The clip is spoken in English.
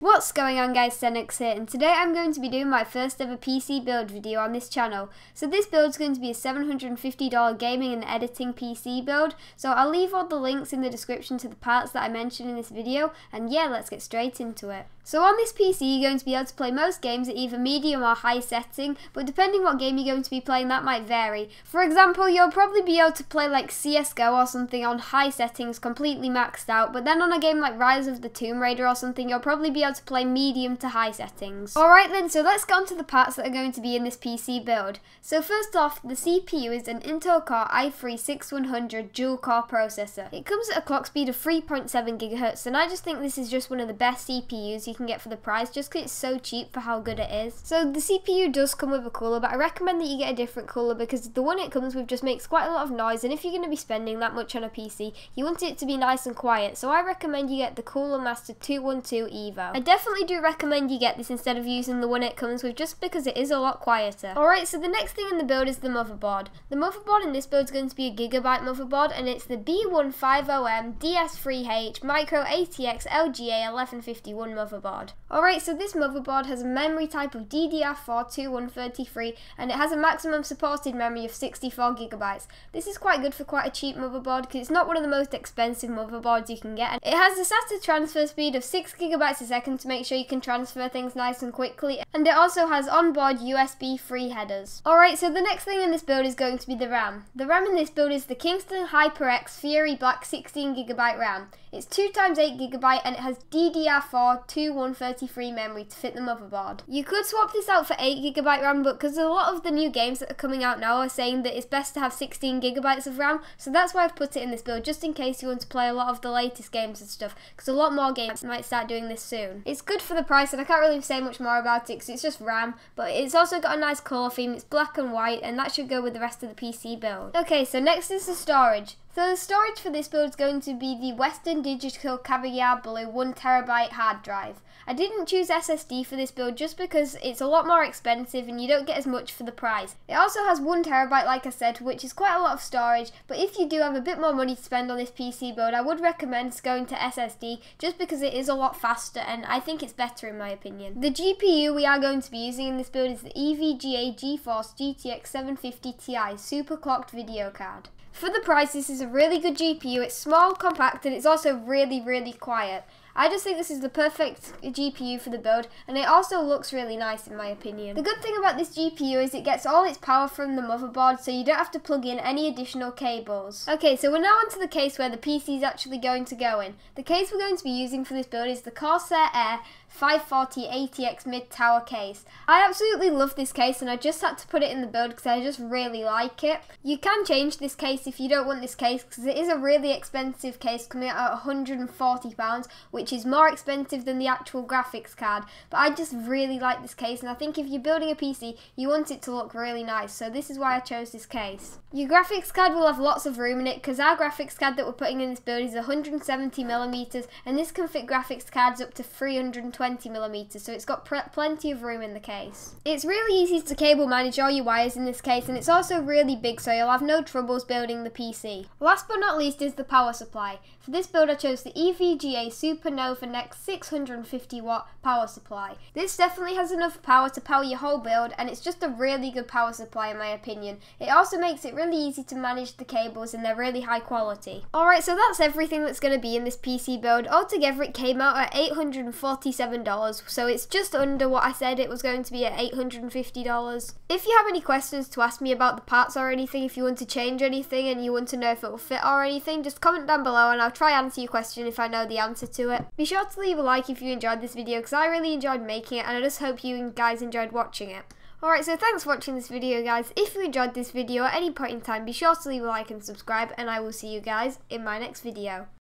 What's going on guys, Senax here, and today I'm going to be doing my first ever PC build video on this channel. So this build is going to be a $750 gaming and editing PC build, so I'll leave all the links in the description to the parts that I mentioned in this video, and yeah, let's get straight into it. So on this PC you're going to be able to play most games at either medium or high setting, but depending what game you're going to be playing that might vary. For example, you'll probably be able to play like CSGO or something on high settings completely maxed out, but then on a game like Rise of the Tomb Raider or something you'll probably be able to play medium to high settings. Alright then, so let's get on to the parts that are going to be in this PC build. So first off, the CPU is an Intel Core i3-6100 dual-core processor. It comes at a clock speed of 3.7 GHz, and I just think this is just one of the best CPUs you can get for the price, just because it's so cheap for how good it is. So the CPU does come with a cooler, but I recommend that you get a different cooler because the one it comes with just makes quite a lot of noise, and if you're going to be spending that much on a PC, you want it to be nice and quiet, so I recommend you get the Cooler Master 212 Evo. I definitely do recommend you get this instead of using the one it comes with, just because it is a lot quieter. Alright, so the next thing in the build is the motherboard. The motherboard in this build is going to be a Gigabyte motherboard, and it's the B150M DS3H Micro ATX LGA 1151 motherboard. Alright, so this motherboard has a memory type of DDR4 2133, and it has a maximum supported memory of 64 gigabytes. This is quite good for quite a cheap motherboard because it's not one of the most expensive motherboards you can get. And it has a SATA transfer speed of 6 gigabytes a second to make sure you can transfer things nice and quickly, and it also has onboard USB 3 headers. Alright, so the next thing in this build is going to be the RAM. The RAM in this build is the Kingston HyperX Fury Black 16GB RAM. It's 2x8GB and it has DDR4 2133 memory to fit the motherboard. You could swap this out for 8GB RAM, but because a lot of the new games that are coming out now are saying that it's best to have 16GB of RAM, so that's why I've put it in this build, just in case you want to play a lot of the latest games and stuff, because a lot more games might start doing this soon. It's good for the price, and I can't really say much more about it because it's just RAM, but it's also got a nice colour theme. It's black and white, and that should go with the rest of the PC build. Okay, so next is the storage. So the storage for this build is going to be the Western Digital Caviar Blue 1TB hard drive. I didn't choose SSD for this build just because it's a lot more expensive and you don't get as much for the price. It also has 1TB like I said, which is quite a lot of storage, but if you do have a bit more money to spend on this PC build, I would recommend going to SSD just because it is a lot faster and I think it's better in my opinion. The GPU we are going to be using in this build is the EVGA GeForce GTX 750 Ti super clocked video card. For the price, this is a really good GPU. It's small, compact, and it's also really quiet. I just think this is the perfect GPU for the build, and it also looks really nice in my opinion. The good thing about this GPU is it gets all its power from the motherboard, so you don't have to plug in any additional cables. Okay, so we're now onto the case where the PC is actually going to go in. The case we're going to be using for this build is the Corsair Air 540 ATX mid-tower case. I absolutely love this case, and I just had to put it in the build because I just really like it. You can change this case if you don't want this case, because it is a really expensive case coming out at £140, which is more expensive than the actual graphics card, but I just really like this case, and I think if you're building a PC you want it to look really nice, so this is why I chose this case. Your graphics card will have lots of room in it because our graphics card that we're putting in this build is 170mm, and this can fit graphics cards up to 320mm, so it's got plenty of room in the case. It's really easy to cable manage all your wires in this case, and it's also really big, so you'll have no troubles building the PC. Last but not least is the power supply. For this build I chose the EVGA Supernova Next 650W power supply. This definitely has enough power to power your whole build, and it's just a really good power supply in my opinion. It also makes it really easy to manage the cables, and they're really high quality. Alright, so that's everything that's going to be in this PC build. Altogether it came out at $847, so it's just under what I said it was going to be at $850. If you have any questions to ask me about the parts or anything, if you want to change anything and you want to know if it will fit or anything, just comment down below and I'll try and answer your question if I know the answer to it. Be sure to leave a like if you enjoyed this video because I really enjoyed making it, and I just hope you guys enjoyed watching it. Alright, so thanks for watching this video guys. If you enjoyed this video at any point in time, be sure to leave a like and subscribe, and I will see you guys in my next video.